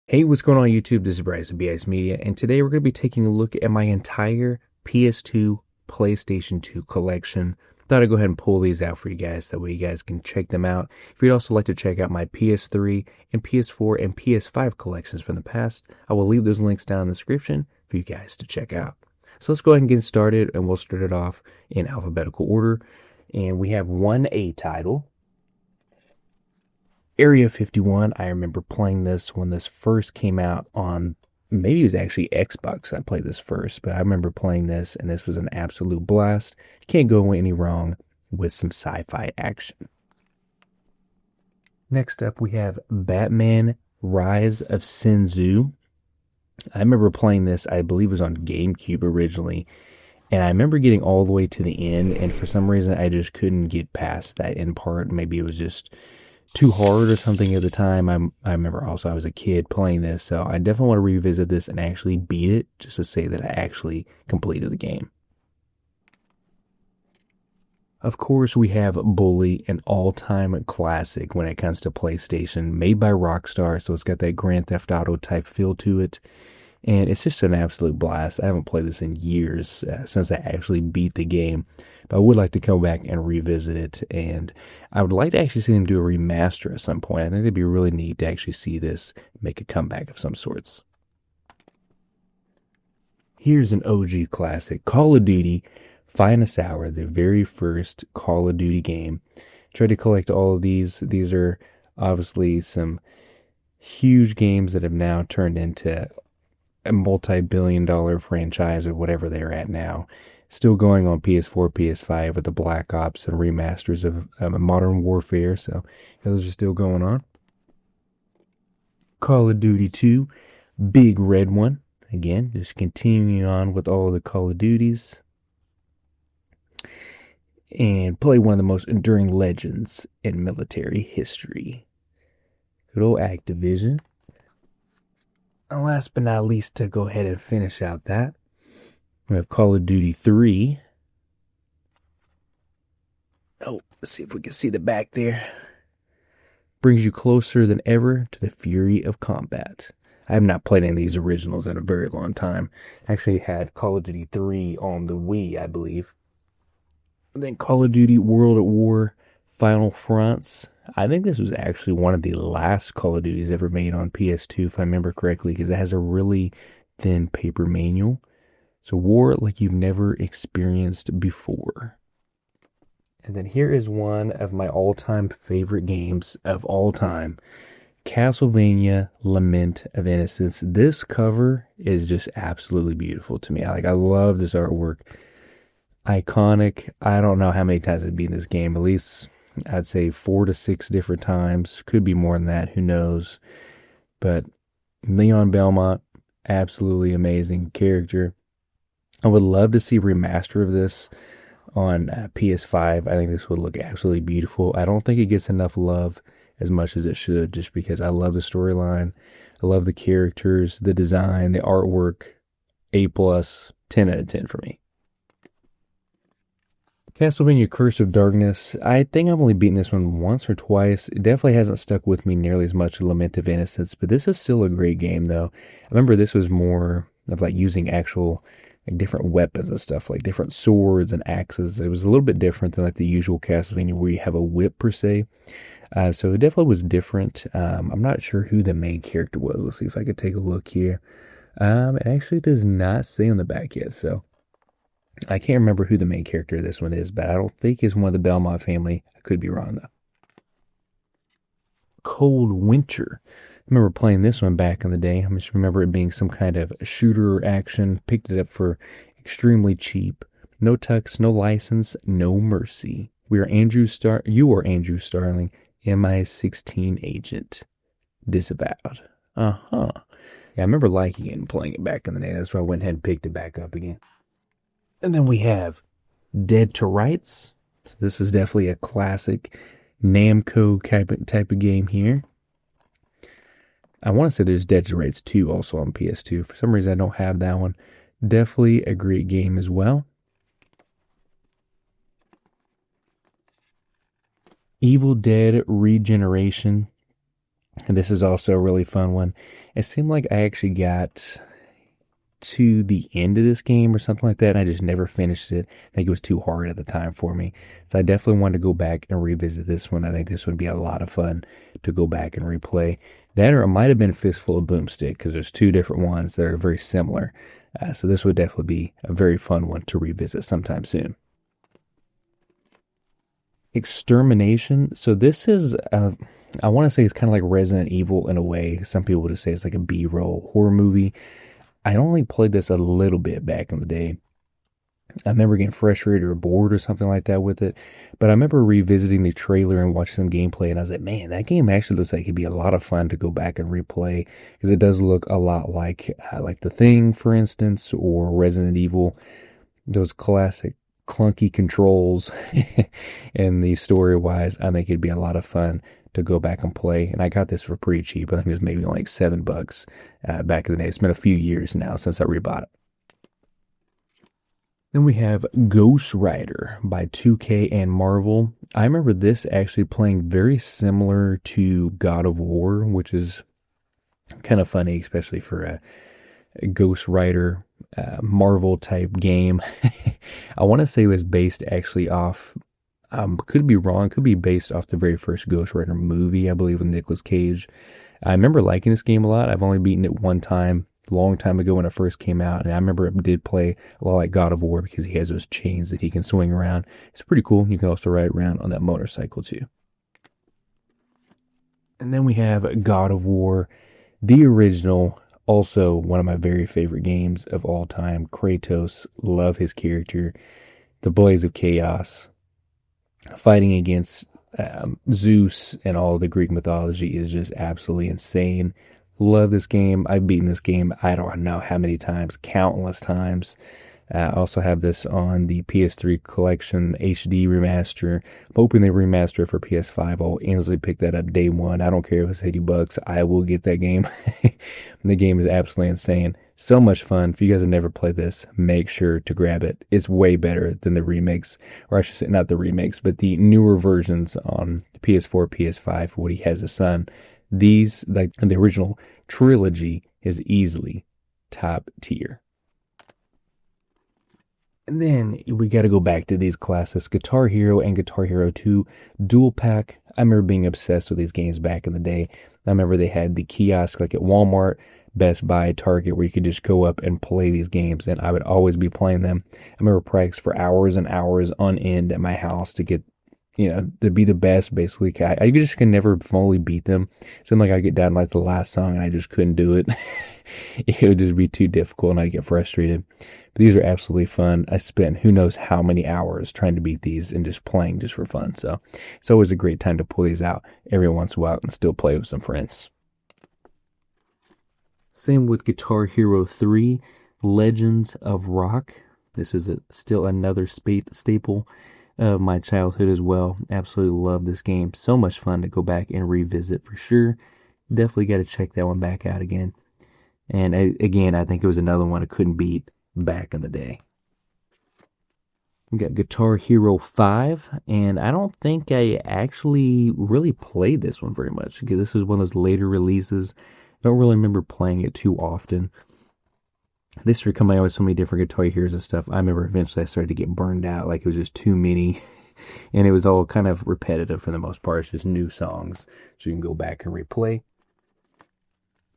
Hey, what's going on YouTube? This is Bryce with BIS Media, and today we're going to be taking a look at my entire PS2 PlayStation 2 collection. Thought I'd go ahead and pull these out for you guys, that way you guys can check them out. If you'd also like to check out my PS3 and PS4 and PS5 collections from the past, I will leave those links down in the description for you guys to check out. So let's go ahead and get started, and we'll start it off in alphabetical order. And we have 1A title, Area 51. I remember playing this when this first came out on, maybe it was actually Xbox. I played this first, but I remember playing this, and this was an absolute blast. You can't go any wrong with some sci-fi action. Next up, we have Batman Rise of Sinzu. I remember playing this, I believe it was on GameCube originally, and I remember getting all the way to the end, and for some reason I just couldn't get past that end part. Maybe it was just too hard or something at the time. I remember also I was a kid playing this, so I definitely want to revisit this and actually beat it, just to say that I actually completed the game. Of course, we have Bully, an all-time classic when it comes to PlayStation, made by Rockstar, so it's got that Grand Theft Auto type feel to it, and it's just an absolute blast. I haven't played this in years, since I actually beat the game, but I would like to come back and revisit it, and I would like to actually see them do a remaster at some point. I think it'd be really neat to actually see this make a comeback of some sorts. Here's an OG classic, Call of Duty Finest Hour, the very first Call of Duty game. Tried to collect all of these. These are obviously some huge games that have now turned into a multi-billion-dollar franchise or whatever they're at now. Still going on PS4, PS5 with the Black Ops and remasters of Modern Warfare, so those are still going on. Call of Duty 2, big red one. Again, just continuing on with all the Call of Duties. And play one of the most enduring legends in military history. Good old Activision. And last but not least, to go ahead and finish out that, we have Call of Duty 3. Oh, let's see if we can see the back there. Brings you closer than ever to the fury of combat. I have not played any of these originals in a very long time. I actually had Call of Duty 3 on the Wii, I believe. And then Call of Duty World at War Final Fronts. I think this was actually one of the last Call of Duties ever made on PS2, if I remember correctly, because it has a really thin paper manual. So war like you've never experienced before. And then here is one of my all-time favorite games of all time, Castlevania Lament of Innocence. This cover is just absolutely beautiful to me. I love this artwork. Iconic. I don't know how many times I've beaten this game. At least I'd say 4 to 6 different times. Could be more than that. Who knows? But Leon Belmont, absolutely amazing character. I would love to see a remaster of this on PS5. I think this would look absolutely beautiful. I don't think it gets enough love as much as it should, just because I love the storyline. I love the characters, the design, the artwork. A+, 10 out of 10 for me. Castlevania Curse of Darkness. I think I've only beaten this one once or twice. It definitely hasn't stuck with me nearly as much as Lament of Innocence, but this is still a great game, though. I remember this was more of like using actual different weapons and stuff, like different swords and axes. It was a little bit different than like the usual Castlevania where you have a whip per se. So it definitely was different. I'm not sure who the main character was. Let's see if I could take a look here. It actually does not say on the back yet, so I can't remember who the main character of this one is, but I don't think it's one of the Belmont family. I could be wrong, though. Cold Winter. I remember playing this one back in the day. I just remember it being some kind of shooter action. Picked it up for extremely cheap. No tux, no license, no mercy. You are Andrew Starling, MI16 agent. Disavowed. Yeah, I remember liking it and playing it back in the day. That's why I went ahead and picked it back up again. And then we have Dead to Rights. So this is definitely a classic Namco type of game here. I want to say there's Dead to Rights 2 also on PS2. For some reason, I don't have that one. Definitely a great game as well. Evil Dead Regeneration. And this is also a really fun one. It seemed like I actually got to the end of this game or something like that, and I just never finished it. I think it was too hard at the time for me. So I definitely wanted to go back and revisit this one. I think this would be a lot of fun to go back and replay. That, or it might have been Fistful of Boomstick, because there's two different ones that are very similar. So this would definitely be a very fun one to revisit sometime soon. Extermination. So this is, I want to say it's kind of like Resident Evil in a way. Some people would say it's like a B-roll horror movie. I only played this a little bit back in the day. I remember getting frustrated or bored or something like that with it. But I remember revisiting the trailer and watching some gameplay, and I was like, man, that game actually looks like it'd be a lot of fun to go back and replay, because it does look a lot like The Thing, for instance, or Resident Evil. Those classic clunky controls. And the story-wise, I think it'd be a lot of fun to go back and play. And I got this for pretty cheap. I think it was maybe like $7 back in the day. It's been a few years now since I rebought it. Then we have Ghost Rider by 2K and Marvel. I remember this actually playing very similar to God of War, which is kind of funny, especially for a Ghost Rider Marvel type game. I want to say it was based actually off, could be wrong, could be based off the very first Ghost Rider movie, I believe, with Nicolas Cage. I remember liking this game a lot. I've only beaten it one time, long time ago when it first came out, and I remember it did play a lot like God of War because he has those chains that he can swing around. It's pretty cool. You can also ride around on that motorcycle too. And then we have God of War, the original, also one of my very favorite games of all time. Kratos, love his character. The Blaze of Chaos, fighting against Zeus and all the Greek mythology is just absolutely insane. Love this game. I've beaten this game, I don't know how many times, countless times. I also have this on the PS2 Collection HD remaster. I'm hoping they remaster it for PS5. I'll instantly pick that up day one. I don't care if it's $80. I will get that game. The game is absolutely insane. So much fun. If you guys have never played this, make sure to grab it. It's way better than the remakes, or I should say not the remakes, but the newer versions on PS4, PS5, for what he has a son. These, like the original trilogy, is easily top tier. And then we got to go back to these classics, Guitar Hero and Guitar Hero 2 Dual Pack. I remember being obsessed with these games back in the day. I remember they had the kiosk like at Walmart, Best Buy, Target, where you could just go up and play these games, and I would always be playing them. I remember practicing for hours and hours on end at my house to get, to be the best, basically. I just could never fully beat them. It seemed like I'd get down to like the last song and I just couldn't do it. It would just be too difficult and I'd get frustrated. But these are absolutely fun. I spent who knows how many hours trying to beat these and just playing just for fun. So it's always a great time to pull these out every once in a while and still play with some friends. Same with Guitar Hero 3, Legends of Rock. This is still another staple of my childhood as well. Absolutely love this game. So much fun to go back and revisit for sure. Definitely got to check that one back out again. And again, I think it was another one I couldn't beat back in the day. We got Guitar Hero 5, and I don't think I actually really played this one very much because this is one of those later releases. I don't really remember playing it too often. This started coming out with so many different Guitar Heroes and stuff. I remember eventually I started to get burned out, like it was just too many. And it was all kind of repetitive for the most part. It's just new songs, so you can go back and replay.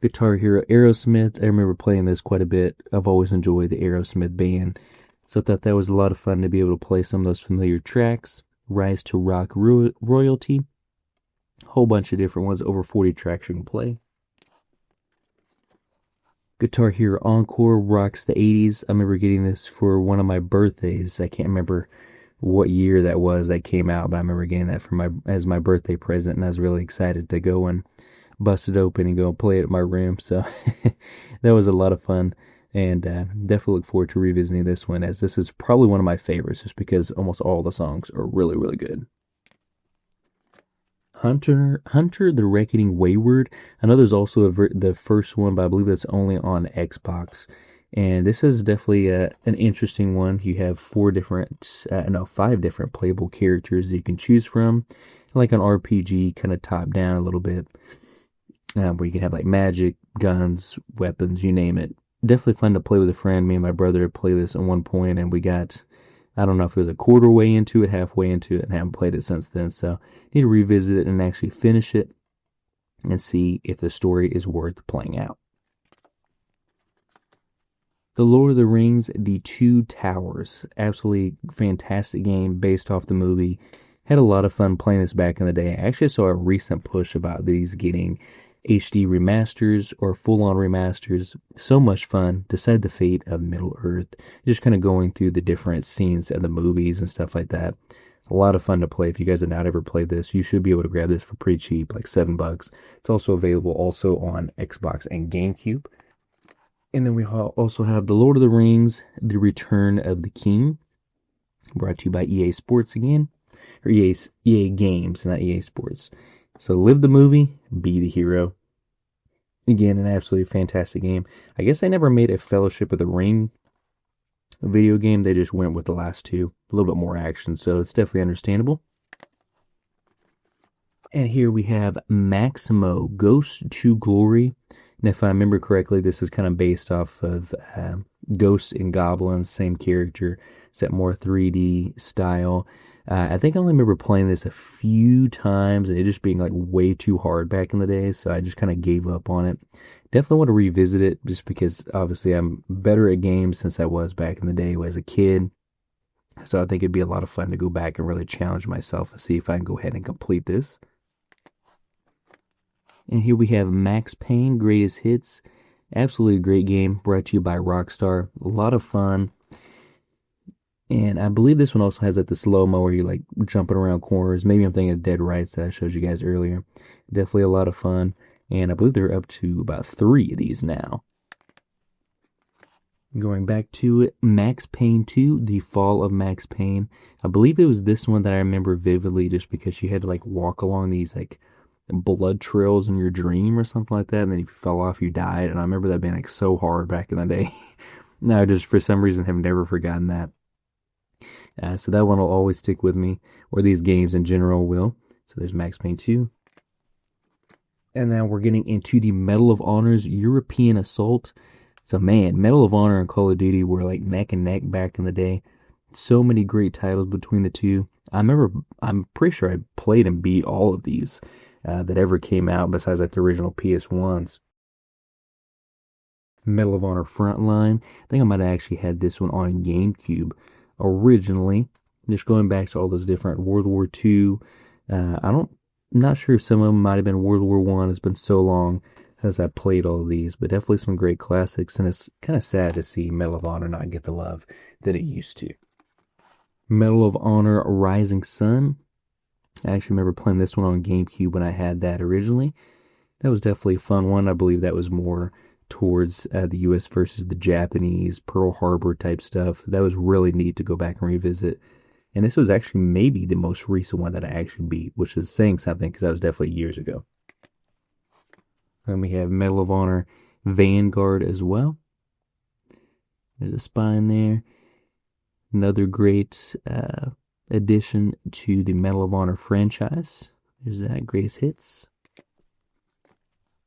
Guitar Hero Aerosmith, I remember playing this quite a bit. I've always enjoyed the Aerosmith band, so I thought that was a lot of fun to be able to play some of those familiar tracks. Rise to Rock Royalty, a whole bunch of different ones, over 40 tracks you can play. Guitar Hero Encore rocks the 80s. I remember getting this for one of my birthdays. I can't remember what year that was that came out, but I remember getting that for as my birthday present, and I was really excited to go and bust it open and go and play it in my room. So that was a lot of fun, and definitely look forward to revisiting this one, as this is probably one of my favorites just because almost all the songs are really, really good. Hunter the Reckoning Wayward. I know there's also the first one, but I believe that's only on Xbox. And this is definitely an interesting one. You have 5 different playable characters that you can choose from, like an RPG, kind of top down a little bit. where you can have like magic, guns, weapons, you name it. Definitely fun to play with a friend. Me and my brother played this at one point, and we got, I don't know if it was a quarter way into it, halfway into it, and haven't played it since then. So need to revisit it and actually finish it and see if the story is worth playing out. The Lord of the Rings, The Two Towers. Absolutely fantastic game based off the movie. Had a lot of fun playing this back in the day. I actually saw a recent push about these getting HD remasters or full-on remasters. So much fun. Decide the fate of Middle Earth. Just kind of going through the different scenes of the movies and stuff like that. A lot of fun to play. If you guys have not ever played this, you should be able to grab this for pretty cheap, like $7. It's also available also on Xbox and GameCube. And then we also have The Lord of the Rings, The Return of the King, brought to you by EA Sports again, or EA Games, not EA Sports. So live the movie, be the hero. Again, an absolutely fantastic game. I guess they never made a Fellowship of the Ring video game. They just went with the last two. A little bit more action, so it's definitely understandable. And here we have Maximo, Ghost to Glory. And if I remember correctly, this is kind of based off of Ghosts and Goblins, same character, except more 3D style. I think I only remember playing this a few times and it just being like way too hard back in the day, so I just kind of gave up on it. Definitely want to revisit it just because obviously I'm better at games since I was back in the day as a kid. So I think it'd be a lot of fun to go back and really challenge myself and see if I can go ahead and complete this. And here we have Max Payne, Greatest Hits. Absolutely great game, brought to you by Rockstar. A lot of fun. And I believe this one also has like the slow-mo where you're like jumping around corners. Maybe I'm thinking of Dead Rights that I showed you guys earlier. Definitely a lot of fun. And I believe they're up to about 3 of these now. Going back to it, Max Payne 2, The Fall of Max Payne. I believe it was this one that I remember vividly just because you had to like walk along these like blood trails in your dream or something like that, and then if you fell off you died, and I remember that being like so hard back in the day. Now I just for some reason have never forgotten that. So that one will always stick with me, or these games in general will. So there's Max Payne 2. And now we're getting into the Medal of Honor's European Assault. So man, Medal of Honor and Call of Duty were like neck and neck back in the day. So many great titles between the two. I'm pretty sure I played and beat all of these that ever came out besides like the original PS1s. Medal of Honor Frontline. I think I might have actually had this one on GameCube originally. Just going back to all those different World War II. Not sure if some of them might have been World War I. It's been so long since I played all of these, but definitely some great classics, and it's kind of sad to see Medal of Honor not get the love that it used to. Medal of Honor Rising Sun. I actually remember playing this one on GameCube when I had that originally. That was definitely a fun one. I believe that was more towards the US versus the Japanese, Pearl Harbor type stuff. That was really neat to go back and revisit. And this was actually maybe the most recent one that I actually beat, which is saying something because that was definitely years ago. Then we have Medal of Honor Vanguard as well. There's a spine there. Another great addition to the Medal of Honor franchise. There's that, Greatest Hits.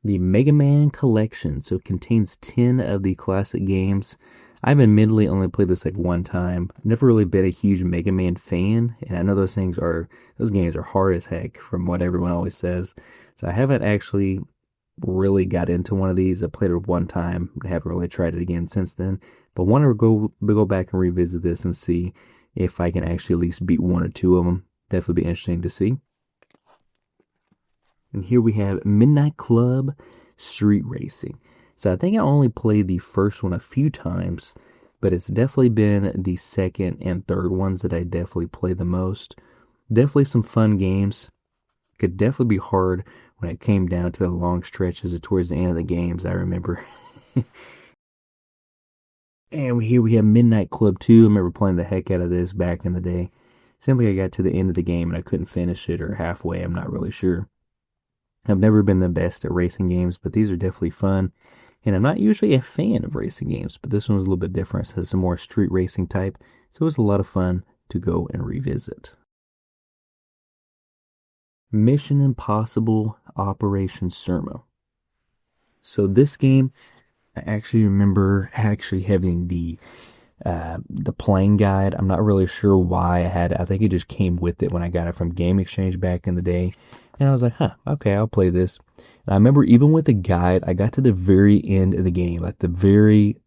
The Mega Man Collection. So it contains 10 of the classic games. I've admittedly only played this like one time. Never really been a huge Mega Man fan, and I know those games are hard as heck from what everyone always says. So I haven't actually really got into one of these. I played it one time. I haven't really tried it again since then. But want to go back and revisit this and see if I can actually at least beat one or two of them. Definitely be interesting to see. And here we have Midnight Club Street Racing. So I think I only played the first one a few times, but it's definitely been the second and third ones that I definitely play the most. Definitely some fun games. Could definitely be hard when it came down to the long stretches towards the end of the games, I remember. And here we have Midnight Club 2. I remember playing the heck out of this back in the day. Simply I got to the end of the game and I couldn't finish it, or halfway, I'm not really sure. I've never been the best at racing games, but these are definitely fun. And I'm not usually a fan of racing games, but this one was a little bit different. So it's a more street racing type. So it was a lot of fun to go and revisit. Mission Impossible Operation Sermo. So this game, I actually remember having the playing guide. I'm not really sure why I had it. I think it just came with it when I got it from Game Exchange back in the day. And I was like, okay, I'll play this. And I remember even with the guide, I got to the very end of the game, like the very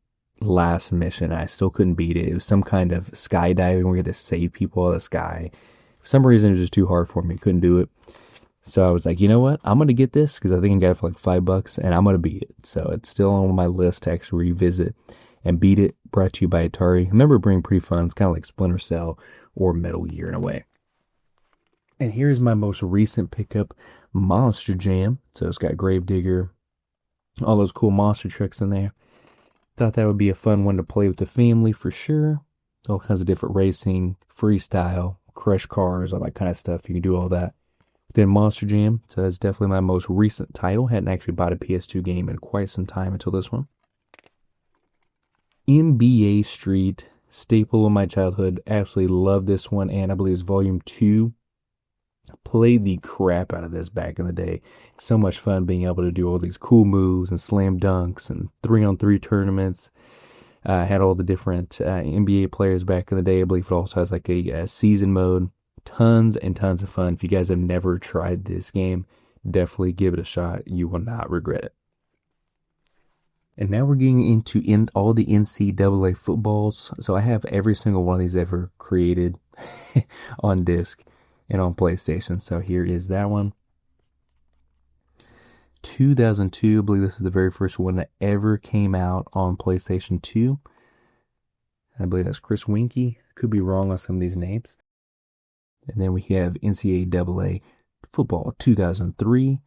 last mission. I still couldn't beat it. It was some kind of skydiving where we had to save people out of the sky. For some reason, it was just too hard for me. Couldn't do it. So I was like, you know what? I'm going to get this because I think I got it for like $5 and I'm going to beat it. So it's still on my list to actually revisit and beat it. Brought to you by Atari. I remember it being pretty fun. It's kind of like Splinter Cell or Metal Gear in a way. And here's my most recent pickup, Monster Jam. So it's got Gravedigger, all those cool monster trucks in there. Thought that would be a fun one to play with the family for sure. All kinds of different racing, freestyle, crush cars, all that kind of stuff. You can do all that. Then Monster Jam. So that's definitely my most recent title. Hadn't actually bought a PS2 game in quite some time until this one. NBA Street, staple of my childhood. Absolutely love this one, and I believe it's Volume 2. Played the crap out of this back in the day. So much fun being able to do all these cool moves and slam dunks and 3-on-3 tournaments. Had all the different NBA players back in the day. I believe it also has like a season mode. Tons and tons of fun. If you guys have never tried this game, definitely give it a shot. You will not regret it. And now we're getting into all the NCAA footballs. So I have every single one of these ever created on disc and on PlayStation. So here is that one. 2002, I believe this is the very first one that ever came out on PlayStation 2. I believe that's Chris Winkie. Could be wrong on some of these names. And then we have NCAA football 2003.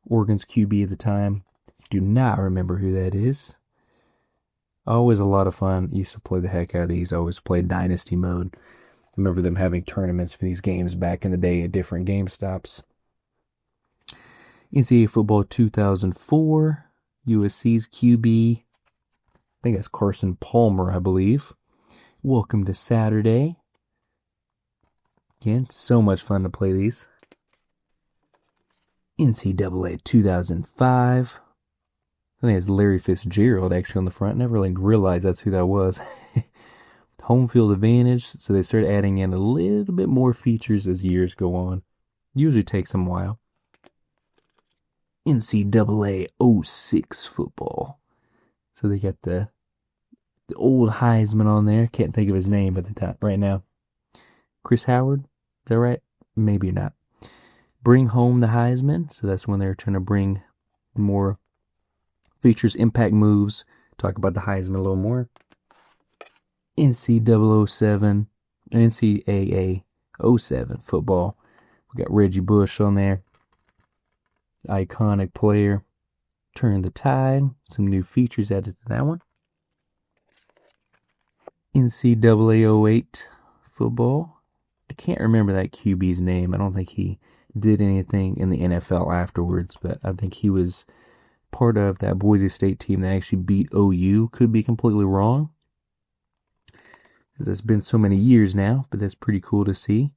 Oregon's QB at the time. Do not remember who that is. Always a lot of fun. Used to play the heck out of these. Always played Dynasty mode. I remember them having tournaments for these games back in the day at different GameStops. NCAA football 2004. USC's QB. I think that's Carson Palmer, I believe. Welcome to Saturday. Again, so much fun to play these. NCAA 2005. I think it's Larry Fitzgerald actually on the front. Never really realized that's who that was. Home field advantage. So they started adding in a little bit more features as years go on. Usually takes them a while. NCAA 06 football. So they got the old Heisman on there. Can't think of his name at the time right now. Chris Howard. Is that right? Maybe not. Bring home the Heisman. So that's when they're trying to bring more features, impact moves. Talk about the Heisman a little more. NCAA 07 football. We got Reggie Bush on there. Iconic player. Turn the tide. Some new features added to that one. NCAA 08 football. I can't remember that QB's name. I don't think he did anything in the NFL afterwards, but I think he was part of that Boise State team that actually beat OU. Could be completely wrong, because it's been so many years now, but that's pretty cool to see.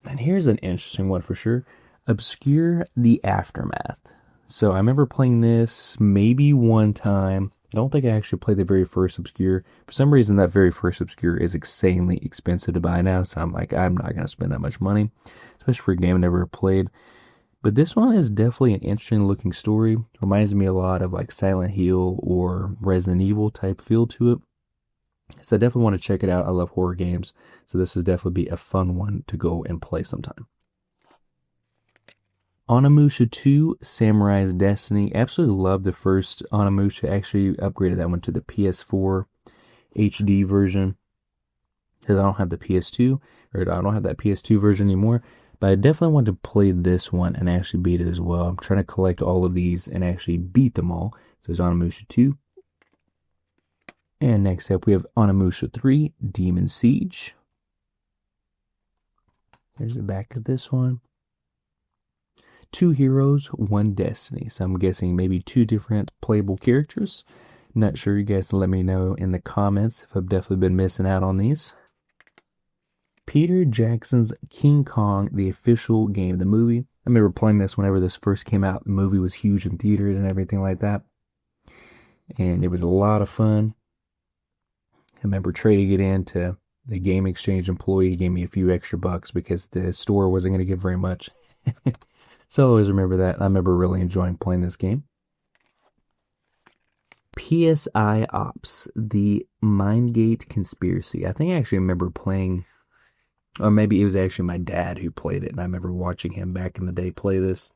And here's an interesting one for sure. Obscure the Aftermath. So I remember playing this maybe one time. I don't think I actually played the very first Obscure. For some reason, that very first Obscure is insanely expensive to buy now. So I'm like, I'm not going to spend that much money, especially for a game I never played. But this one is definitely an interesting looking story. Reminds me a lot of like Silent Hill or Resident Evil type feel to it. So I definitely want to check it out. I love horror games. So this is definitely be a fun one to go and play sometime. Onimusha 2, Samurai's Destiny. Absolutely love the first Onimusha. Actually upgraded that one to the PS4 HD version, because I don't have the PS2, or I don't have that PS2 version anymore. But I definitely want to play this one and actually beat it as well. I'm trying to collect all of these and actually beat them all. So there's Onimusha 2. And next up we have Onimusha 3, Demon Siege. There's the back of this one. 2 heroes, 1 destiny. So I'm guessing maybe 2 different playable characters. Not sure. You guys let me know in the comments if I've definitely been missing out on these. Peter Jackson's King Kong, the official game, the movie. I remember playing this whenever this first came out. The movie was huge in theaters and everything like that. And it was a lot of fun. I remember trading it in to the game exchange employee. He gave me a few extra bucks because the store wasn't going to give very much. So I always remember that. I remember really enjoying playing this game. PSI Ops, the Mindgate Conspiracy. I think I actually remember playing, or maybe it was actually my dad who played it, and I remember watching him back in the day play this.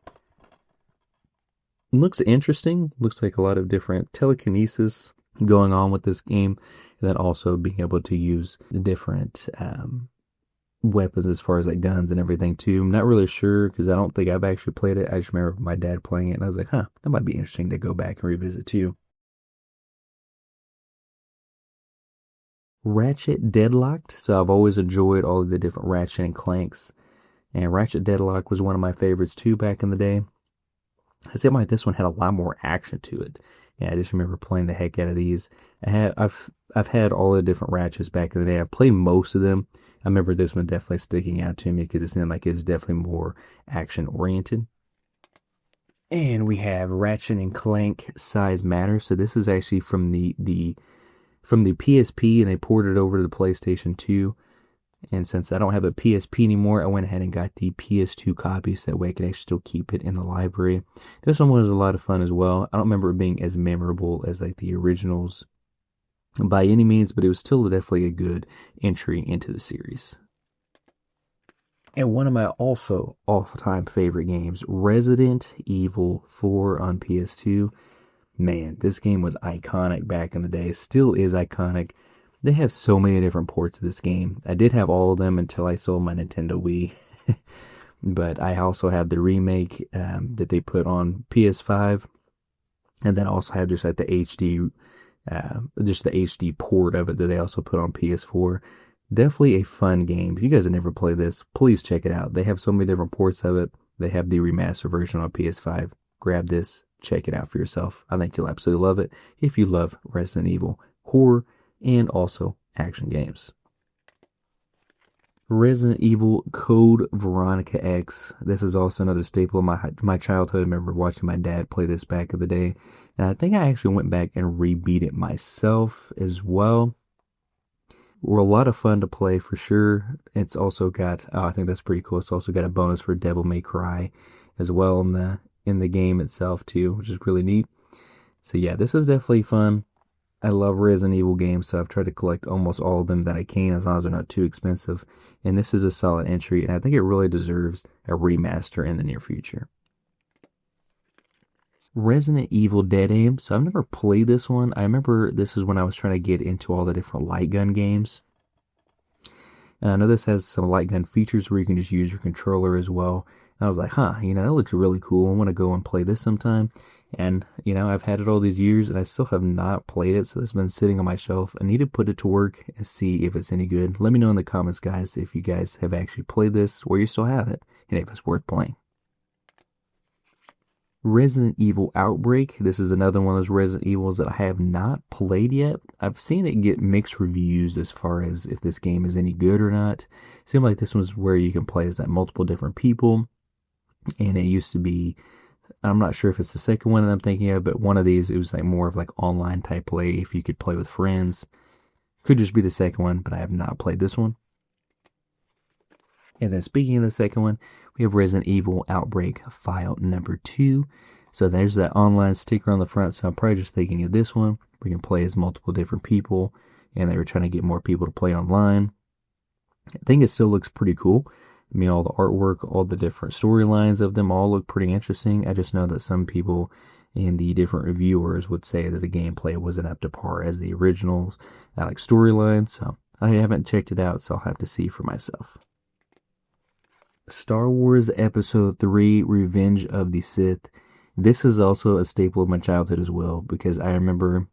It looks interesting. Looks like a lot of different telekinesis going on with this game, and then also being able to use different weapons as far as like guns and everything too. I'm not really sure because I don't think I've actually played it. I just remember my dad playing it, and I was like, that might be interesting to go back and revisit too. Ratchet Deadlocked. So I've always enjoyed all of the different Ratchet and Clanks, and Ratchet Deadlock was one of my favorites too back in the day. I seemed like this one had a lot more action to it. Yeah, I just remember playing the heck out of these. I've had all the different Ratchets back in the day. I've played most of them. I remember this one definitely sticking out to me because it seemed like it's definitely more action oriented. And we have Ratchet and Clank Size Matters. So this is actually from the PSP, and they ported it over to the PlayStation 2. And since I don't have a PSP anymore, I went ahead and got the PS2 copy so that way I could actually still keep it in the library. This one was a lot of fun as well. I don't remember it being as memorable as like the originals by any means, but it was still definitely a good entry into the series. And one of my also all-time favorite games, Resident Evil 4 on PS2. Man, this game was iconic back in the day. Still is iconic. They have so many different ports of this game. I did have all of them until I sold my Nintendo Wii. But I also have the remake that they put on PS5. And then also have just like the HD, just the HD port of it that they also put on PS4. Definitely a fun game. If you guys have never played this, please check it out. They have so many different ports of it. They have the remastered version on PS5. Grab this. Check it out for yourself. I think you'll absolutely love it if you love Resident Evil, horror, and also action games. Resident Evil Code Veronica X. This is also another staple of my childhood. I remember watching my dad play this back in the day. And I think I actually went back and rebeat it myself as well. Were a lot of fun to play for sure. It's also got, I think that's pretty cool. It's also got a bonus for Devil May Cry as well in the game itself too, which is really neat. So yeah, this is definitely fun. I love Resident Evil games, so I've tried to collect almost all of them that I can, as long as they're not too expensive. And this is a solid entry, and I think it really deserves a remaster in the near future. Resident Evil Dead Aim. So I've never played this one. I remember this is when I was trying to get into all the different light gun games. I know this has some light gun features where you can just use your controller as well. And I was like, that looks really cool. I want to go and play this sometime. And, I've had it all these years and I still have not played it. So it's been sitting on my shelf. I need to put it to work and see if it's any good. Let me know in the comments, guys, if you guys have actually played this or you still have it and if it's worth playing. Resident Evil Outbreak. This is another one of those Resident Evils that I have not played yet. I've seen it get mixed reviews as far as if this game is any good or not. It seems like this one's where you can play as like multiple different people. And it used to be, I'm not sure if it's the second one that I'm thinking of, but one of these, it was like more of like online type play if you could play with friends. Could just be the second one, but I have not played this one. And then speaking of the second one, we have Resident Evil Outbreak File Number 2. So there's that online sticker on the front, so I'm probably just thinking of this one. We can play as multiple different people, and they were trying to get more people to play online. I think it still looks pretty cool. I mean, all the artwork, all the different storylines of them all look pretty interesting. I just know that some people in the different reviewers would say that the gameplay wasn't up to par as the originals, like storylines. So I haven't checked it out, so I'll have to see for myself. Star Wars Episode 3, Revenge of the Sith. This is also a staple of my childhood as well, because I remember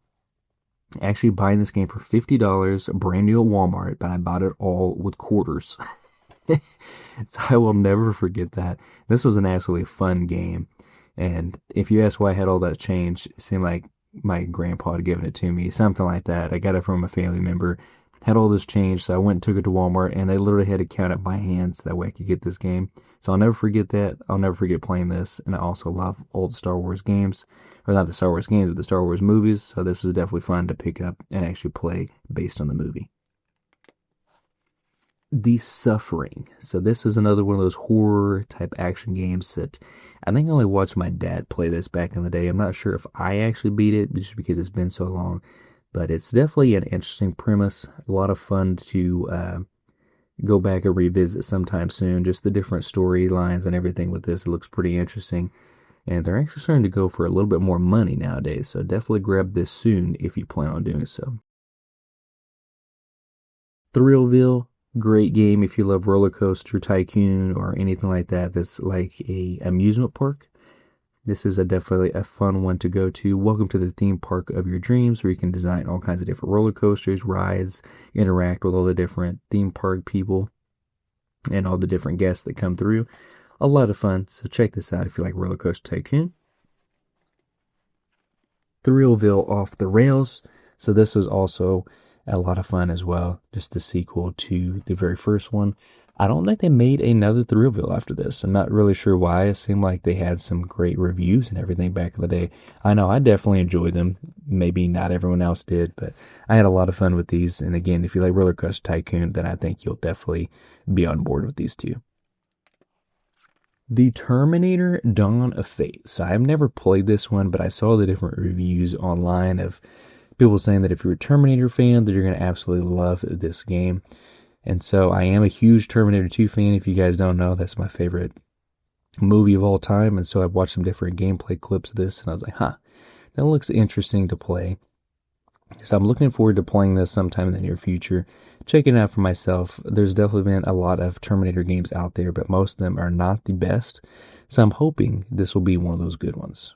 actually buying this game for $50, brand new at Walmart, but I bought it all with quarters. So I will never forget that. This was an absolutely fun game. And if you ask why I had all that change, it seemed like my grandpa had given it to me, something like that. I got it from a family member. Had all this change, so I went and took it to Walmart, and they literally had to count it by hand so that way I could get this game. So I'll never forget that. I'll never forget playing this, and I also love old Star Wars games. Or not the Star Wars games, but the Star Wars movies, so this was definitely fun to pick up and actually play based on the movie. The Suffering. So this is another one of those horror type action games that I think I only watched my dad play this back in the day. I'm not sure if I actually beat it just because it's been so long, but it's definitely an interesting premise. A lot of fun to go back and revisit sometime soon. Just the different storylines and everything with this, it looks pretty interesting. And they're actually starting to go for a little bit more money nowadays, so definitely grab this soon if you plan on doing so. Thrillville. Great game if you love Roller Coaster Tycoon or anything like that. That's like a amusement park. This is definitely a fun one to go to. Welcome to the theme park of your dreams, where you can design all kinds of different roller coasters, rides, interact with all the different theme park people and all the different guests that come through. A lot of fun. So check this out if you like Roller Coaster Tycoon. Thrillville Off the Rails. So this was also a lot of fun as well. Just the sequel to the very first one. I don't think they made another Thrillville after this. I'm not really sure why. It seemed like they had some great reviews and everything back in the day. I know I definitely enjoyed them. Maybe not everyone else did, but I had a lot of fun with these. And again, if you like Roller Coaster Tycoon, then I think you'll definitely be on board with these two. The Terminator Dawn of Fate. So I've never played this one, but I saw the different reviews online of people saying that if you're a Terminator fan, that you're going to absolutely love this game. And so I am a huge Terminator 2 fan. If you guys don't know, that's my favorite movie of all time. And so I've watched some different gameplay clips of this, and I was like, that looks interesting to play. So I'm looking forward to playing this sometime in the near future. Checking it out for myself. There's definitely been a lot of Terminator games out there, but most of them are not the best. So I'm hoping this will be one of those good ones.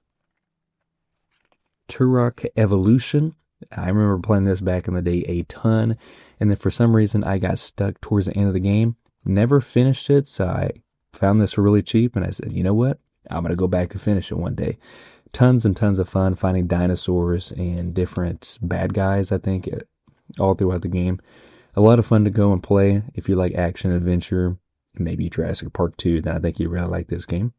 Turok Evolution. I remember playing this back in the day a ton, and then for some reason I got stuck towards the end of the game. Never finished it, so I found this really cheap, and I said, you know what? I'm going to go back and finish it one day. Tons and tons of fun finding dinosaurs and different bad guys, I think, all throughout the game. A lot of fun to go and play. If you like action adventure, maybe Jurassic Park 2, then I think you really like this game.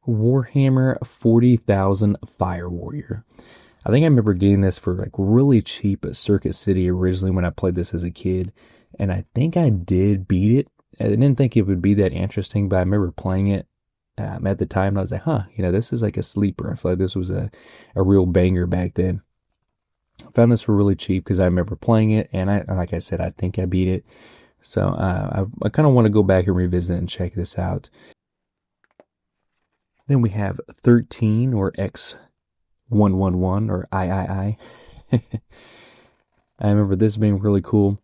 Warhammer 40,000 Fire Warrior. I think I remember getting this for like really cheap at Circuit City originally when I played this as a kid, and I think I did beat it. I didn't think it would be that interesting, but I remember playing it at the time, and I was like, this is like a sleeper. I feel like this was a real banger back then. I found this for really cheap because I remember playing it, and like I said, I think I beat it. So I kind of want to go back and revisit and check this out. Then we have 13 or X111 or III. I remember this being really cool.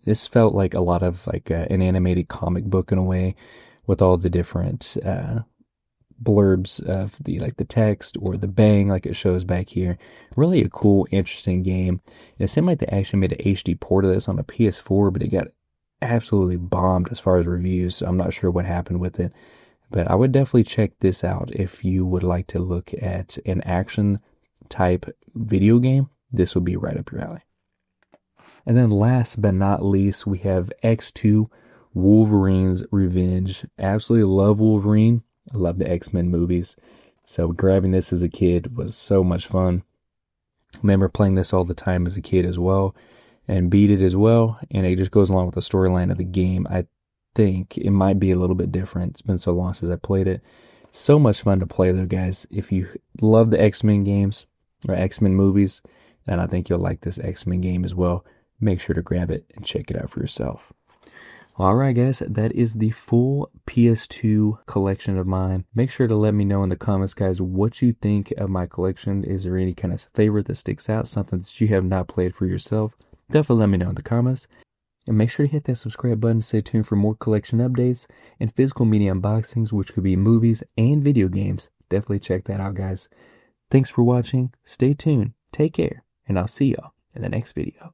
This felt like a lot of like an animated comic book in a way, with all the different blurbs of the text or the bang like it shows back here. Really a cool, interesting game. It seemed like they actually made an HD port of this on a PS4, but it got absolutely bombed as far as reviews. So I'm not sure what happened with it. But I would definitely check this out if you would like to look at an action type video game. This would be right up your alley. And then last but not least, we have X2 Wolverine's Revenge. Absolutely love Wolverine. I love the X-Men movies. So grabbing this as a kid was so much fun. Remember playing this all the time as a kid as well, and beat it as well. And it just goes along with the storyline of the game. I think it might be a little bit different. It's been so long since I played it. So much fun to play though, guys. If you love the X-Men games or X-Men movies, then I think you'll like this X-Men game as well. Make sure to grab it and check it out for yourself. Alright guys, that is the full PS2 collection of mine. Make sure to let me know in the comments, guys, what you think of my collection. Is there any kind of favorite that sticks out, something that you have not played for yourself? Definitely let me know in the comments. And make sure to hit that subscribe button to stay tuned for more collection updates and physical media unboxings, which could be movies and video games. Definitely check that out, guys. Thanks for watching. Stay tuned. Take care. And I'll see y'all in the next video.